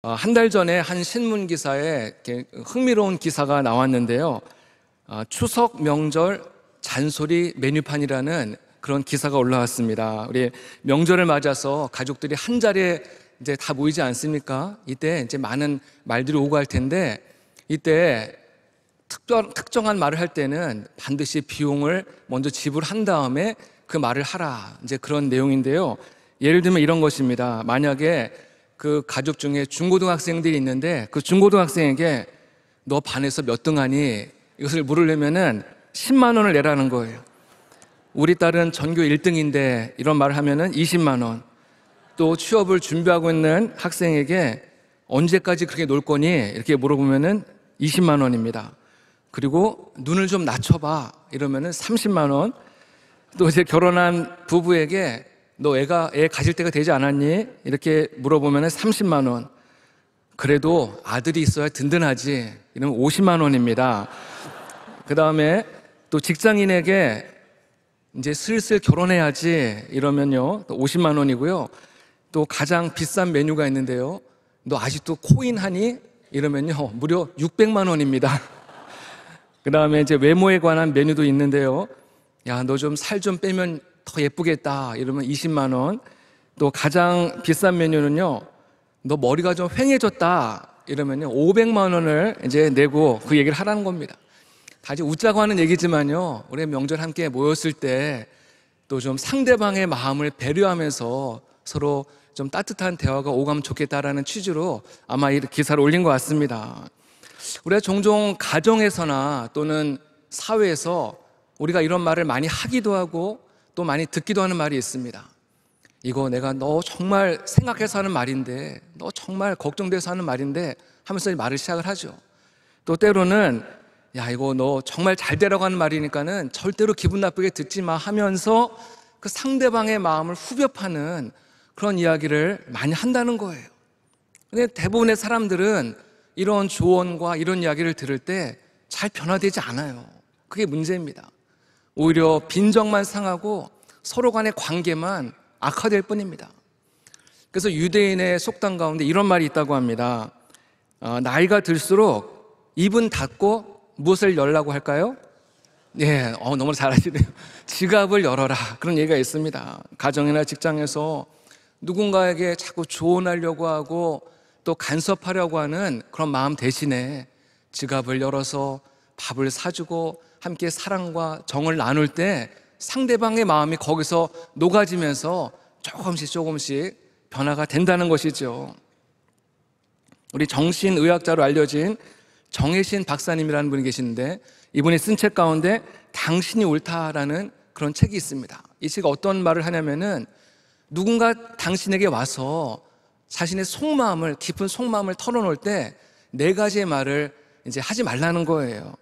한 달 전에 한 신문 기사에 이렇게 흥미로운 기사가 나왔는데요. 추석 명절 잔소리 메뉴판이라는 그런 기사가 올라왔습니다. 우리 명절을 맞아서 가족들이 한 자리에 이제 다 모이지 않습니까? 이때 이제 많은 말들이 오고 할 텐데, 이때 특정한 말을 할 때는 반드시 비용을 먼저 지불한 다음에 그 말을 하라, 이제 그런 내용인데요. 예를 들면 이런 것입니다. 만약에 그 가족 중에 중고등학생들이 있는데, 그 중고등학생에게 너 반에서 몇 등 하니? 이것을 물으려면은 10만 원을 내라는 거예요. 우리 딸은 전교 1등인데 이런 말을 하면은 20만 원. 또 취업을 준비하고 있는 학생에게 언제까지 그렇게 놀 거니? 이렇게 물어보면은 20만 원입니다. 그리고 눈을 좀 낮춰봐 이러면은 30만 원. 또 이제 결혼한 부부에게 너 애 가질 때가 되지 않았니? 이렇게 물어보면은 30만 원. 그래도 아들이 있어야 든든하지. 이러면 50만 원입니다. 그 다음에 또 직장인에게 이제 슬슬 결혼해야지 이러면요, 또 50만 원이고요. 또 가장 비싼 메뉴가 있는데요. 너 아직도 코인 하니? 이러면요, 무려 600만 원입니다. 그 다음에 이제 외모에 관한 메뉴도 있는데요. 야, 너 좀 살 좀 빼면 더 예쁘겠다. 이러면 20만 원. 또 가장 비싼 메뉴는요, 너 머리가 좀 휑해졌다. 이러면요, 500만 원을 이제 내고 그 얘기를 하라는 겁니다. 다시 웃자고 하는 얘기지만요, 우리 명절 함께 모였을 때 또 좀 상대방의 마음을 배려하면서 서로 좀 따뜻한 대화가 오가면 좋겠다라는 취지로 아마 이 기사를 올린 것 같습니다. 우리가 종종 가정에서나 또는 사회에서 우리가 이런 말을 많이 하기도 하고 또 많이 듣기도 하는 말이 있습니다. 이거 내가 너 정말 생각해서 하는 말인데, 너 정말 걱정돼서 하는 말인데 하면서 말을 시작을 하죠. 또 때로는 야, 이거 너 정말 잘 되라고 하는 말이니까는 절대로 기분 나쁘게 듣지 마 하면서 그 상대방의 마음을 후벼 파는 그런 이야기를 많이 한다는 거예요. 근데 대부분의 사람들은 이런 조언과 이런 이야기를 들을 때 잘 변화되지 않아요. 그게 문제입니다. 오히려 빈정만 상하고 서로 간의 관계만 악화될 뿐입니다. 그래서 유대인의 속담 가운데 이런 말이 있다고 합니다. 나이가 들수록 입은 닫고 무엇을 열라고 할까요? 예, 너무 잘하시네요. 지갑을 열어라, 그런 얘기가 있습니다. 가정이나 직장에서 누군가에게 자꾸 조언하려고 하고 또 간섭하려고 하는 그런 마음 대신에 지갑을 열어서 밥을 사주고 함께 사랑과 정을 나눌 때 상대방의 마음이 거기서 녹아지면서 조금씩 변화가 된다는 것이죠. 우리 정신의학자로 알려진 정혜신 박사님이라는 분이 계시는데, 이분이 쓴 책 가운데 당신이 옳다라는 그런 책이 있습니다. 이 책이 어떤 말을 하냐면은, 누군가 당신에게 와서 자신의 속마음을, 깊은 속마음을 털어놓을 때 네 가지의 말을 이제 하지 말라는 거예요.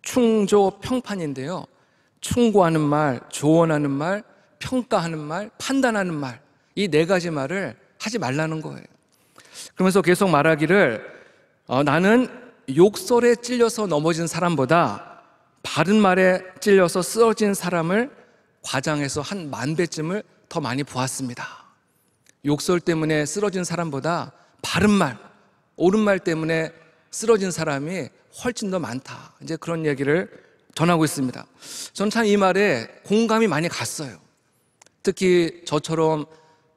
충조 평판인데요, 충고하는 말, 조언하는 말, 평가하는 말, 판단하는 말, 이 네 가지 말을 하지 말라는 거예요. 그러면서 계속 말하기를, 나는 욕설에 찔려서 넘어진 사람보다 바른 말에 찔려서 쓰러진 사람을 과장해서 한 10,000배쯤을 더 많이 보았습니다. 욕설 때문에 쓰러진 사람보다 바른 말, 옳은 말 때문에 쓰러진 사람이 훨씬 더 많다, 이제 그런 얘기를 전하고 있습니다. 저는 참 이 말에 공감이 많이 갔어요. 특히 저처럼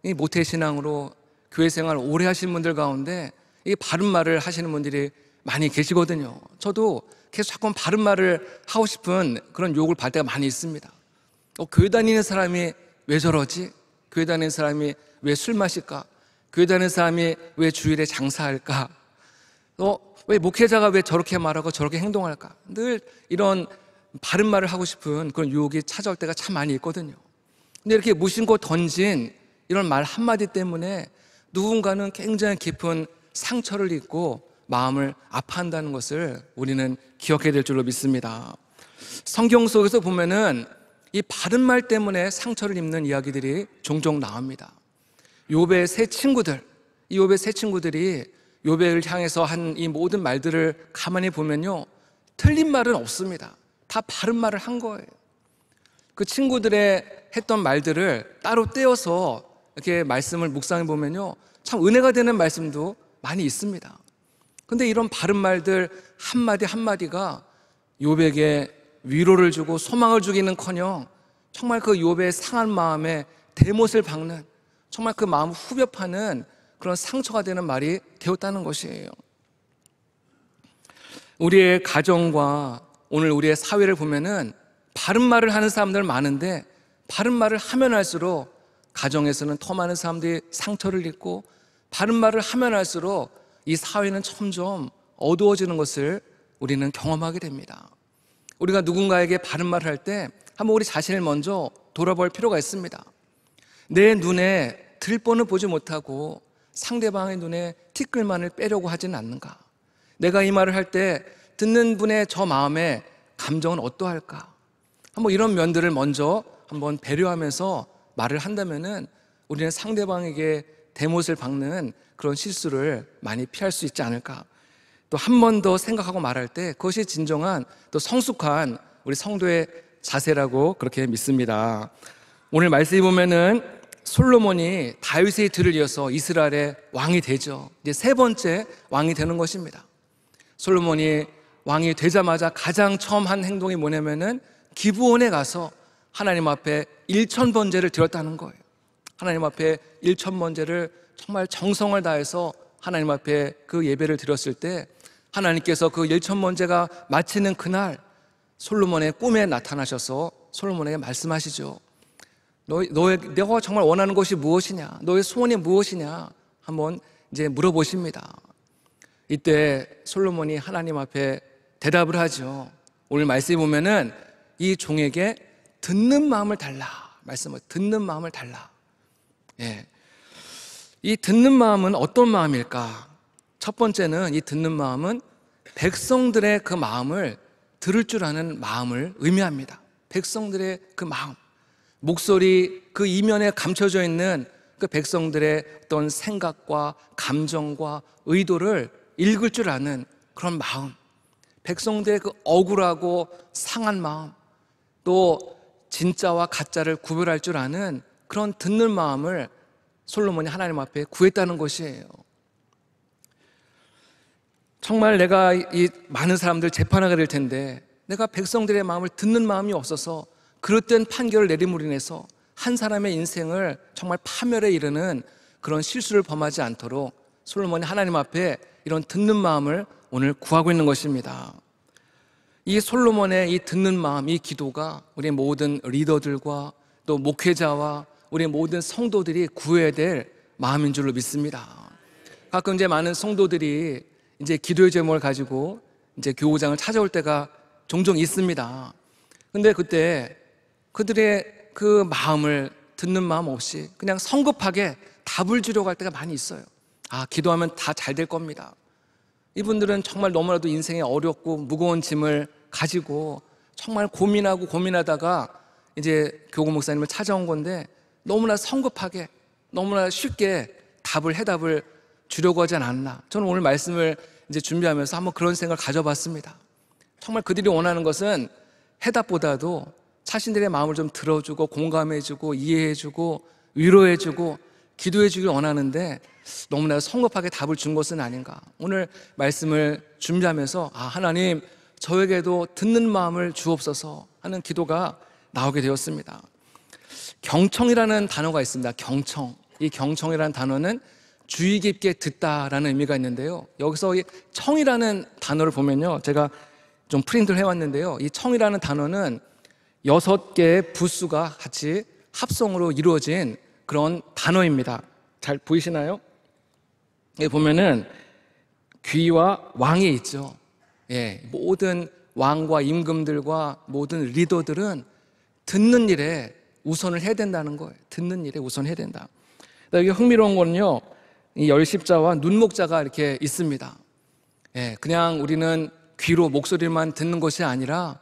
이 모태신앙으로 교회 생활 오래 하신 분들 가운데 이 바른 말을 하시는 분들이 많이 계시거든요. 저도 계속 자꾸 바른 말을 하고 싶은 그런 욕을 받을 때가 많이 있습니다. 교회 다니는 사람이 왜 저러지? 교회 다니는 사람이 왜 술 마실까? 교회 다니는 사람이 왜 주일에 장사할까? 왜 목회자가 왜 저렇게 말하고 저렇게 행동할까? 늘 이런 바른 말을 하고 싶은 그런 유혹이 찾아올 때가 참 많이 있거든요. 근데 이렇게 무심코 던진 이런 말 한마디 때문에 누군가는 굉장히 깊은 상처를 입고 마음을 아파한다는 것을 우리는 기억해야 될 줄로 믿습니다. 성경 속에서 보면은 이 바른 말 때문에 상처를 입는 이야기들이 종종 나옵니다. 욥의 세 친구들, 이 욥의 세 친구들이 욥을 향해서 한 이 모든 말들을 가만히 보면요, 틀린 말은 없습니다. 다 바른 말을 한 거예요. 그 친구들의 했던 말들을 따로 떼어서 이렇게 말씀을 묵상해 보면요, 참 은혜가 되는 말씀도 많이 있습니다. 근데 이런 바른 말들 한마디 한마디가 욥에게 위로를 주고 소망을 주기는커녕 정말 그 욥의 상한 마음에 대못을 박는, 정말 그 마음을 후벼 파는 그런 상처가 되는 말이 되었다는 것이에요. 우리의 가정과 오늘 우리의 사회를 보면은 바른 말을 하는 사람들 많은데, 바른 말을 하면 할수록 가정에서는 더 많은 사람들이 상처를 입고, 바른 말을 하면 할수록 이 사회는 점점 어두워지는 것을 우리는 경험하게 됩니다. 우리가 누군가에게 바른 말을 할 때 한번 우리 자신을 먼저 돌아볼 필요가 있습니다. 내 눈에 들보는 보지 못하고 상대방의 눈에 티끌만을 빼려고 하지는 않는가? 내가 이 말을 할 때 듣는 분의 저 마음의 감정은 어떠할까? 한번 이런 면들을 먼저 한번 배려하면서 말을 한다면은 우리는 상대방에게 대못을 박는 그런 실수를 많이 피할 수 있지 않을까? 또 한 번 더 생각하고 말할 때 그것이 진정한 또 성숙한 우리 성도의 자세라고 그렇게 믿습니다. 오늘 말씀에 보면은 솔로몬이 다윗의 뒤를 이어서 이스라엘의 왕이 되죠. 이제 세 번째 왕이 되는 것입니다. 솔로몬이 왕이 되자마자 가장 처음 한 행동이 뭐냐면은 기브온에 가서 하나님 앞에 1000번제를 드렸다는 거예요. 하나님 앞에 1000번제를 정말 정성을 다해서 하나님 앞에 그 예배를 드렸을 때 하나님께서 그 1000번제가 마치는 그날 솔로몬의 꿈에 나타나셔서 솔로몬에게 말씀하시죠. 너가 정말 원하는 것이 무엇이냐? 너의 소원이 무엇이냐? 한번 이제 물어보십니다. 이때 솔로몬이 하나님 앞에 대답을 하죠. 오늘 말씀에 보면은 이 종에게 듣는 마음을 달라. 말씀을 듣는 마음을 달라. 예. 이 듣는 마음은 어떤 마음일까? 첫 번째는 이 듣는 마음은 백성들의 그 마음을 들을 줄 아는 마음을 의미합니다. 백성들의 그 마음, 목소리 그 이면에 감춰져 있는 그 백성들의 어떤 생각과 감정과 의도를 읽을 줄 아는 그런 마음, 백성들의 그 억울하고 상한 마음, 또 진짜와 가짜를 구별할 줄 아는 그런 듣는 마음을 솔로몬이 하나님 앞에 구했다는 것이에요. 정말 내가 이 많은 사람들 재판하게 될 텐데 내가 백성들의 마음을 듣는 마음이 없어서 그릇된 판결을 내림으로 인해서 한 사람의 인생을 정말 파멸에 이르는 그런 실수를 범하지 않도록 솔로몬이 하나님 앞에 이런 듣는 마음을 오늘 구하고 있는 것입니다. 이 솔로몬의 이 듣는 마음, 이 기도가 우리 모든 리더들과 또 목회자와 우리 모든 성도들이 구해야 될 마음인 줄로 믿습니다. 가끔 이제 많은 성도들이 이제 기도의 제목을 가지고 이제 교우장을 찾아올 때가 종종 있습니다. 근데 그때 그들의 그 마음을 듣는 마음 없이 그냥 성급하게 답을 주려고 할 때가 많이 있어요. 아, 기도하면 다 잘 될 겁니다. 이분들은 정말 너무나도 인생에 어렵고 무거운 짐을 가지고 정말 고민하다가 이제 교구 목사님을 찾아온 건데 너무나 성급하게 너무나 쉽게 해답을 주려고 하지 않았나. 저는 오늘 말씀을 이제 준비하면서 한번 그런 생각을 가져봤습니다. 정말 그들이 원하는 것은 해답보다도 자신들의 마음을 좀 들어주고 공감해주고 이해해주고 위로해주고 기도해주길 원하는데 너무나 성급하게 답을 준 것은 아닌가. 오늘 말씀을 준비하면서 하나님 저에게도 듣는 마음을 주옵소서 하는 기도가 나오게 되었습니다. 경청이라는 단어가 있습니다. 경청. 이 경청이라는 단어는 주의 깊게 듣다라는 의미가 있는데요. 여기서 이 청이라는 단어를 보면요, 제가 좀 프린트를 해왔는데요, 이 청이라는 단어는 6개의 부수가 같이 합성으로 이루어진 그런 단어입니다. 잘 보이시나요? 여기 보면은 귀와 왕이 있죠. 예, 모든 왕과 임금들과 모든 리더들은 듣는 일에 우선을 해야 된다는 거예요. 듣는 일에 우선해야 된다. 여기 흥미로운 거는요, 이 열십자와 눈목자가 이렇게 있습니다. 예, 그냥 우리는 귀로 목소리만 듣는 것이 아니라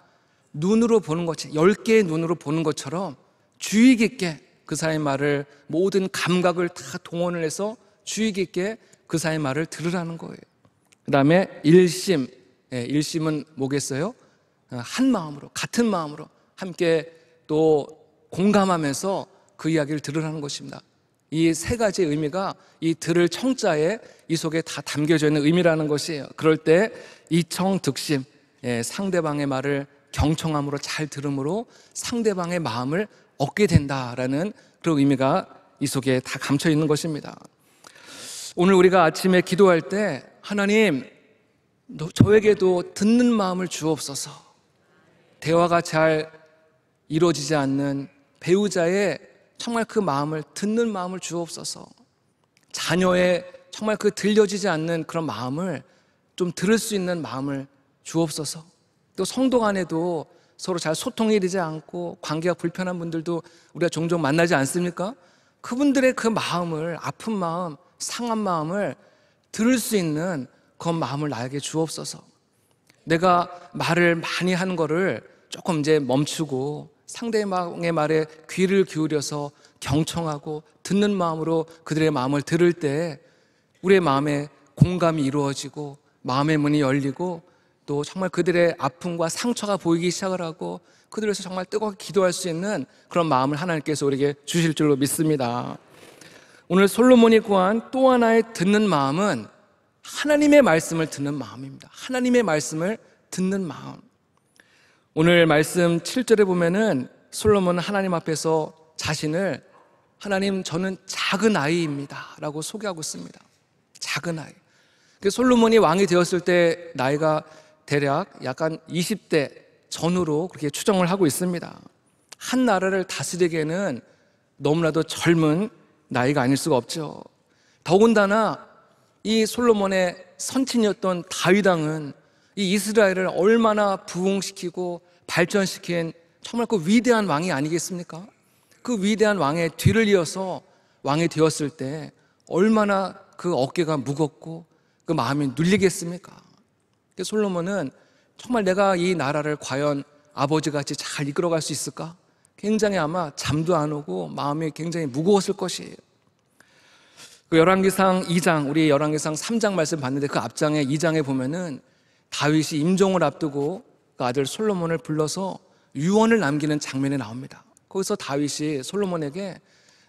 눈으로 보는 것이 10개의 눈으로 보는 것처럼 주의 깊게 그 사람의 말을 모든 감각을 다 동원을 해서 주의 깊게 그 사람의 말을 들으라는 거예요. 그 다음에 일심. 예, 일심은 뭐겠어요? 한 마음으로, 같은 마음으로 함께 또 공감하면서 그 이야기를 들으라는 것입니다. 이 세 가지의 의미가 이 들을 청자에 이 속에 다 담겨져 있는 의미라는 것이에요. 그럴 때 이청득심, 상대방의 말을 경청함으로 잘 들음으로 상대방의 마음을 얻게 된다라는 그런 의미가 이 속에 다 감춰 있는 것입니다. 오늘 우리가 아침에 기도할 때 하나님, 저에게도 듣는 마음을 주옵소서. 대화가 잘 이루어지지 않는 배우자의 정말 그 마음을 듣는 마음을 주옵소서. 자녀의 정말 그 들려지지 않는 그런 마음을 좀 들을 수 있는 마음을 주옵소서. 또 성도 간에도 서로 잘 소통이 되지 않고 관계가 불편한 분들도 우리가 종종 만나지 않습니까? 그분들의 그 마음을, 아픈 마음, 상한 마음을 들을 수 있는 그런 마음을 나에게 주옵소서. 내가 말을 많이 하는 거를 조금 이제 멈추고 상대방의 말에 귀를 기울여서 경청하고 듣는 마음으로 그들의 마음을 들을 때 우리의 마음에 공감이 이루어지고 마음의 문이 열리고 또 정말 그들의 아픔과 상처가 보이기 시작을 하고 그들에서 정말 뜨겁게 기도할 수 있는 그런 마음을 하나님께서 우리에게 주실 줄로 믿습니다. 오늘 솔로몬이 구한 또 하나의 듣는 마음은 하나님의 말씀을 듣는 마음입니다. 하나님의 말씀을 듣는 마음. 오늘 말씀 7절에 보면은 솔로몬은 하나님 앞에서 자신을 하나님, 저는 작은 아이입니다 라고 소개하고 있습니다. 작은 아이. 솔로몬이 왕이 되었을 때 나이가 대략 약간 20대 전후로 그렇게 추정을 하고 있습니다. 한 나라를 다스리기에는 너무나도 젊은 나이가 아닐 수가 없죠. 더군다나 이 솔로몬의 선친이었던 다윗 왕은 이 이스라엘을 얼마나 부흥시키고 발전시킨 정말 그 위대한 왕이 아니겠습니까? 그 위대한 왕의 뒤를 이어서 왕이 되었을 때 얼마나 그 어깨가 무겁고 그 마음이 눌리겠습니까? 솔로몬은 정말 내가 이 나라를 과연 아버지같이 잘 이끌어갈 수 있을까? 굉장히 아마 잠도 안 오고 마음이 굉장히 무거웠을 것이에요. 그 열왕기상 2장, 우리 열왕기상 3장 말씀 봤는데 그 앞장에 2장에 보면은 다윗이 임종을 앞두고 그 아들 솔로몬을 불러서 유언을 남기는 장면이 나옵니다. 거기서 다윗이 솔로몬에게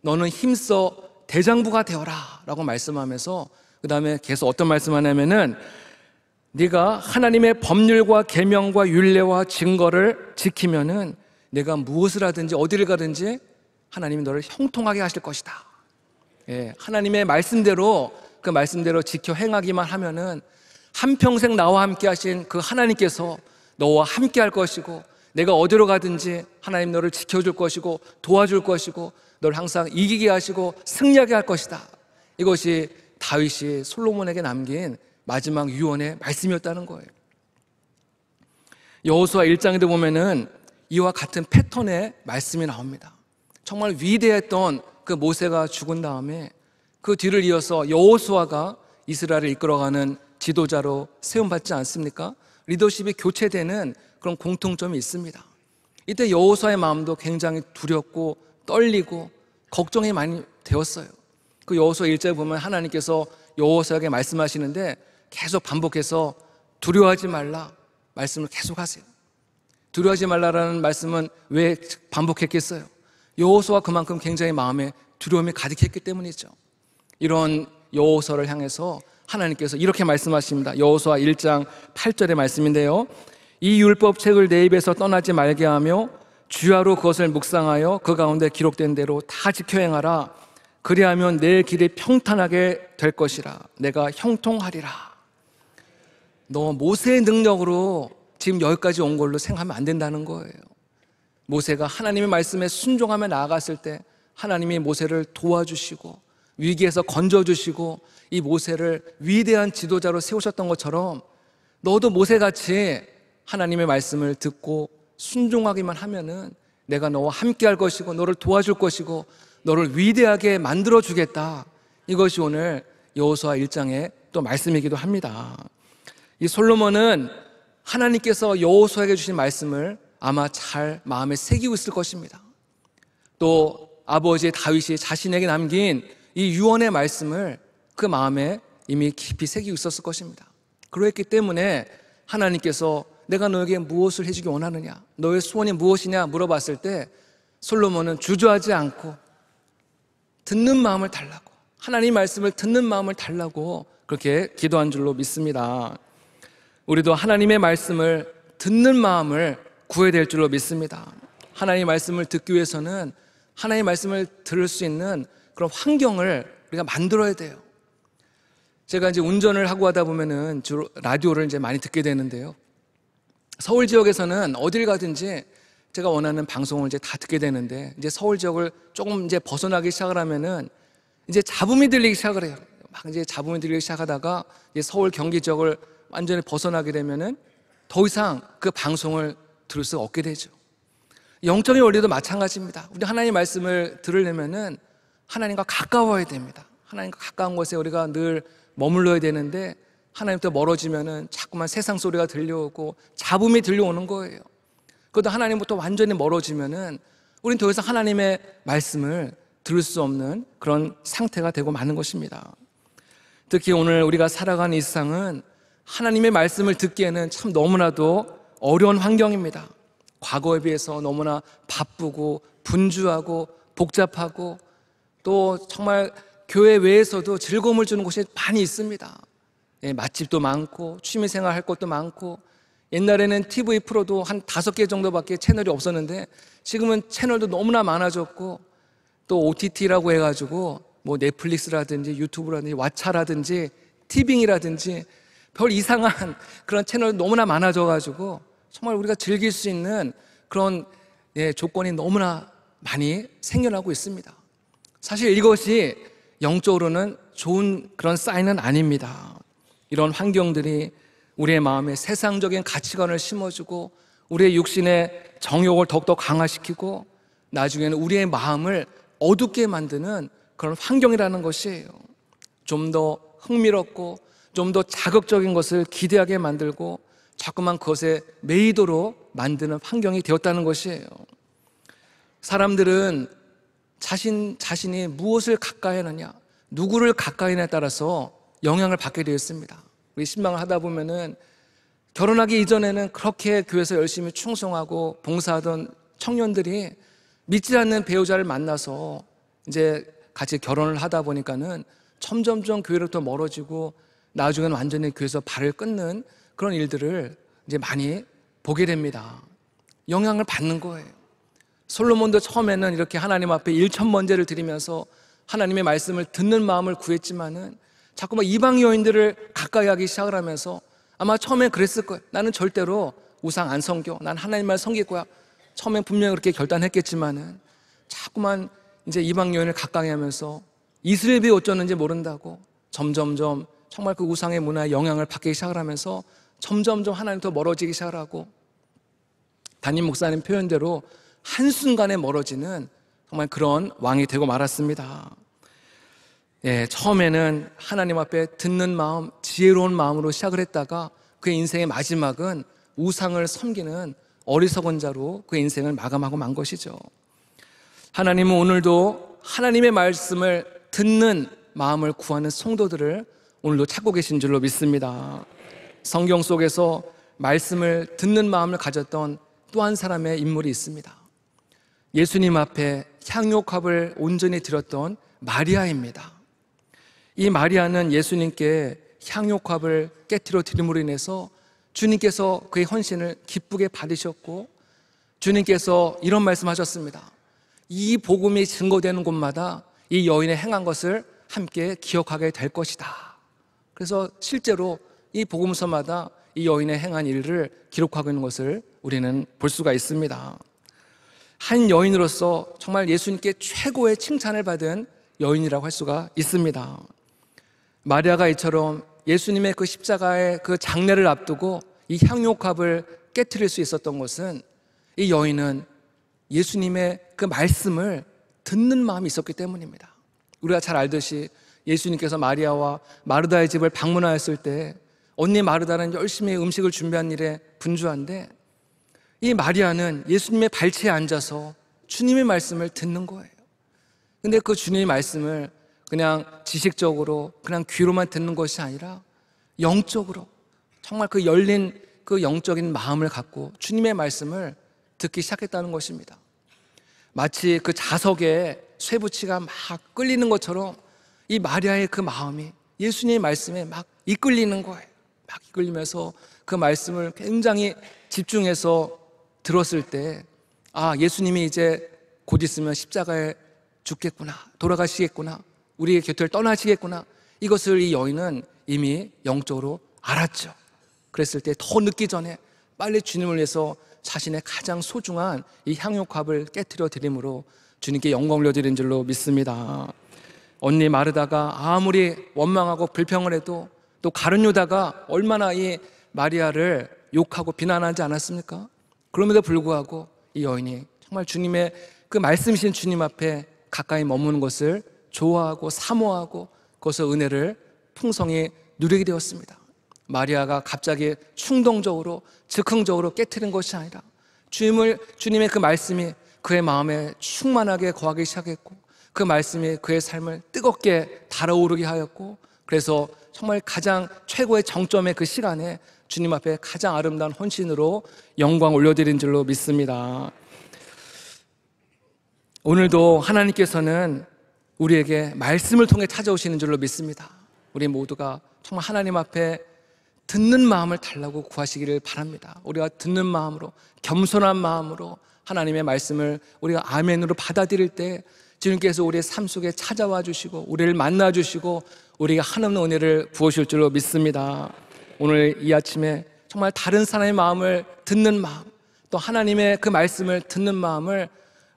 너는 힘써 대장부가 되어라 라고 말씀하면서 그 다음에 계속 어떤 말씀하냐면은 네가 하나님의 법률과 계명과 율례와 증거를 지키면은 내가 무엇을 하든지 어디를 가든지 하나님이 너를 형통하게 하실 것이다. 하나님의 말씀대로 그 말씀대로 지켜 행하기만 하면은 한평생 나와 함께 하신 그 하나님께서 너와 함께 할 것이고 내가 어디로 가든지 하나님 너를 지켜줄 것이고 도와줄 것이고 너를 항상 이기게 하시고 승리하게 할 것이다. 이것이 다윗이 솔로몬에게 남긴 마지막 유언의 말씀이었다는 거예요. 여호수아 1장에도 보면은 이와 같은 패턴의 말씀이 나옵니다. 정말 위대했던 그 모세가 죽은 다음에 그 뒤를 이어서 여호수아가 이스라엘을 이끌어가는 지도자로 세움받지 않습니까? 리더십이 교체되는 그런 공통점이 있습니다. 이때 여호수아의 마음도 굉장히 두렵고 떨리고 걱정이 많이 되었어요. 그 여호수아 1장에 보면 하나님께서 여호수아에게 말씀하시는데 계속 반복해서 두려워하지 말라 말씀을 계속하세요. 두려워하지 말라라는 말씀은 왜 반복했겠어요? 여호수아가 그만큼 굉장히 마음에 두려움이 가득했기 때문이죠. 이런 여호수아를 향해서 하나님께서 이렇게 말씀하십니다. 여호수아 1장 8절의 말씀인데요, 이 율법책을 내 입에서 떠나지 말게 하며 주야로 그것을 묵상하여 그 가운데 기록된 대로 다 지켜 행하라. 그리하면 내 길이 평탄하게 될 것이라. 내가 형통하리라. 너 모세의 능력으로 지금 여기까지 온 걸로 생각하면 안 된다는 거예요. 모세가 하나님의 말씀에 순종하며 나아갔을 때 하나님이 모세를 도와주시고 위기에서 건져주시고 이 모세를 위대한 지도자로 세우셨던 것처럼 너도 모세같이 하나님의 말씀을 듣고 순종하기만 하면은 내가 너와 함께 할 것이고 너를 도와줄 것이고 너를 위대하게 만들어주겠다. 이것이 오늘 여호수아 1장의 또 말씀이기도 합니다. 이 솔로몬은 하나님께서 여호수아에게 주신 말씀을 아마 잘 마음에 새기고 있을 것입니다. 또 아버지 다윗이 자신에게 남긴 이 유언의 말씀을 그 마음에 이미 깊이 새기고 있었을 것입니다. 그렇기 때문에 하나님께서 내가 너에게 무엇을 해주기 원하느냐, 너의 소원이 무엇이냐 물어봤을 때 솔로몬은 주저하지 않고 듣는 마음을 달라고, 하나님 말씀을 듣는 마음을 달라고 그렇게 기도한 줄로 믿습니다. 우리도 하나님의 말씀을 듣는 마음을 구해야 될 줄로 믿습니다. 하나님의 말씀을 듣기 위해서는 하나님의 말씀을 들을 수 있는 그런 환경을 우리가 만들어야 돼요. 제가 이제 운전을 하고 하다 보면은 주로 라디오를 이제 많이 듣게 되는데요. 서울 지역에서는 어딜 가든지 제가 원하는 방송을 이제 다 듣게 되는데, 이제 서울 지역을 조금 이제 벗어나기 시작을 하면은 이제 잡음이 들리기 시작을 해요. 막 이제 잡음이 들리기 시작하다가 이제 서울 경기 지역을 완전히 벗어나게 되면은 더 이상 그 방송을 들을 수 없게 되죠. 영적인 원리도 마찬가지입니다. 우리 하나님 말씀을 들으려면은 하나님과 가까워야 됩니다. 하나님과 가까운 곳에 우리가 늘 머물러야 되는데, 하나님부터 멀어지면은 자꾸만 세상 소리가 들려오고 잡음이 들려오는 거예요. 그것도 하나님부터 완전히 멀어지면은 우린 더 이상 하나님의 말씀을 들을 수 없는 그런 상태가 되고 마는 것입니다. 특히 오늘 우리가 살아가는 이 세상은 하나님의 말씀을 듣기에는 참 너무나도 어려운 환경입니다. 과거에 비해서 너무나 바쁘고 분주하고 복잡하고, 또 정말 교회 외에서도 즐거움을 주는 곳이 많이 있습니다. 맛집도 많고 취미생활 할 것도 많고, 옛날에는 TV 프로도 한 5개 정도밖에 채널이 없었는데 지금은 채널도 너무나 많아졌고, 또 OTT라고 해가지고 뭐 넷플릭스라든지 유튜브라든지 왓챠라든지 티빙이라든지 별 이상한 그런 채널이 너무나 많아져가지고 정말 우리가 즐길 수 있는 그런 조건이 너무나 많이 생겨나고 있습니다. 사실 이것이 영적으로는 좋은 그런 사인은 아닙니다. 이런 환경들이 우리의 마음에 세상적인 가치관을 심어주고 우리의 육신의 정욕을 더욱더 강화시키고 나중에는 우리의 마음을 어둡게 만드는 그런 환경이라는 것이에요. 좀 더 흥미롭고 좀 더 자극적인 것을 기대하게 만들고 자꾸만 그것에 매이도록 만드는 환경이 되었다는 것이에요. 사람들은 자신이 무엇을 가까이 하느냐, 누구를 가까이 하느냐에 따라서 영향을 받게 되어 있습니다. 우리 신방을 하다 보면은 결혼하기 이전에는 그렇게 교회에서 열심히 충성하고 봉사하던 청년들이 믿지 않는 배우자를 만나서 이제 같이 결혼을 하다 보니까는 점점점 교회로부터 멀어지고 나중에는 완전히 교회에서 발을 끊는 그런 일들을 이제 많이 보게 됩니다. 영향을 받는 거예요. 솔로몬도 처음에는 이렇게 하나님 앞에 일천번제를 드리면서 하나님의 말씀을 듣는 마음을 구했지만은 자꾸만 이방 여인들을 가까이 하기 시작을 하면서 아마 처음엔 그랬을 거예요. 나는 절대로 우상 안 섬겨. 난 하나님만 섬길 거야. 처음엔 분명히 그렇게 결단했겠지만은 자꾸만 이제 이방 여인을 가까이 하면서 이스라엘이 어쩌는지 모른다고 점점점 정말 그 우상의 문화에 영향을 받기 시작을 하면서 점점점 하나님부터 멀어지기 시작을 하고, 담임 목사님 표현대로 한순간에 멀어지는 정말 그런 왕이 되고 말았습니다. 처음에는 하나님 앞에 듣는 마음, 지혜로운 마음으로 시작을 했다가 그의 인생의 마지막은 우상을 섬기는 어리석은 자로 그의 인생을 마감하고 만 것이죠. 하나님은 오늘도 하나님의 말씀을 듣는 마음을 구하는 성도들을 오늘도 찾고 계신 줄로 믿습니다. 성경 속에서 말씀을 듣는 마음을 가졌던 또 한 사람의 인물이 있습니다. 예수님 앞에 향유값을 온전히 드렸던 마리아입니다. 이 마리아는 예수님께 향유값을 깨트려 드림으로 인해서 주님께서 그의 헌신을 기쁘게 받으셨고, 주님께서 이런 말씀하셨습니다. 이 복음이 증거되는 곳마다 이 여인의 행한 것을 함께 기억하게 될 것이다. 그래서 실제로 이 복음서마다 이 여인의 행한 일을 기록하고 있는 것을 우리는 볼 수가 있습니다. 한 여인으로서 정말 예수님께 최고의 칭찬을 받은 여인이라고 할 수가 있습니다. 마리아가 이처럼 예수님의 그 십자가의 그 장례를 앞두고 이 향유값을 깨트릴 수 있었던 것은, 이 여인은 예수님의 그 말씀을 듣는 마음이 있었기 때문입니다. 우리가 잘 알듯이 예수님께서 마리아와 마르다의 집을 방문하였을 때 언니 마르다는 열심히 음식을 준비한 일에 분주한데, 이 마리아는 예수님의 발치에 앉아서 주님의 말씀을 듣는 거예요. 근데 그 주님의 말씀을 그냥 지식적으로 그냥 귀로만 듣는 것이 아니라 영적으로 정말 그 열린 그 영적인 마음을 갖고 주님의 말씀을 듣기 시작했다는 것입니다. 마치 그 자석에 쇠붙이가 막 끌리는 것처럼 이 마리아의 그 마음이 예수님의 말씀에 막 이끌리는 거예요. 막 이끌리면서 그 말씀을 굉장히 집중해서 들었을 때, 아, 예수님이 이제 곧 있으면 십자가에 죽겠구나, 돌아가시겠구나, 우리의 곁을 떠나시겠구나, 이것을 이 여인은 이미 영적으로 알았죠. 그랬을 때 더 늦기 전에 빨리 주님을 위해서 자신의 가장 소중한 이 향유값을 깨트려 드림으로 주님께 영광 올려드린 줄로 믿습니다. 언니 마르다가 아무리 원망하고 불평을 해도, 또 가룟 유다가 얼마나 이 마리아를 욕하고 비난하지 않았습니까? 그럼에도 불구하고 이 여인이 정말 주님의 그 말씀이신 주님 앞에 가까이 머무는 것을 좋아하고 사모하고 그것을 은혜를 풍성히 누리게 되었습니다. 마리아가 갑자기 충동적으로 즉흥적으로 깨트린 것이 아니라 주님의 그 말씀이 그의 마음에 충만하게 거하기 시작했고, 그 말씀이 그의 삶을 뜨겁게 달아오르게 하였고, 그래서 정말 가장 최고의 정점의 그 시간에 주님 앞에 가장 아름다운 헌신으로 영광 올려드린 줄로 믿습니다. 오늘도 하나님께서는 우리에게 말씀을 통해 찾아오시는 줄로 믿습니다. 우리 모두가 정말 하나님 앞에 듣는 마음을 달라고 구하시기를 바랍니다. 우리가 듣는 마음으로, 겸손한 마음으로 하나님의 말씀을 우리가 아멘으로 받아들일 때 주님께서 우리의 삶 속에 찾아와 주시고 우리를 만나 주시고 우리가 한없는 은혜를 부으실 줄로 믿습니다. 오늘 이 아침에 정말 다른 사람의 마음을 듣는 마음, 또 하나님의 그 말씀을 듣는 마음을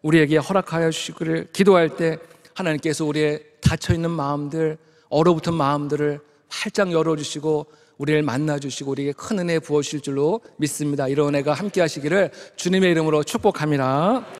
우리에게 허락하여 주시기를 기도할 때 하나님께서 우리의 닫혀있는 마음들, 얼어붙은 마음들을 활짝 열어주시고 우리를 만나주시고 우리에게 큰 은혜 부어주실 줄로 믿습니다. 이런 은혜가 함께 하시기를 주님의 이름으로 축복합니다.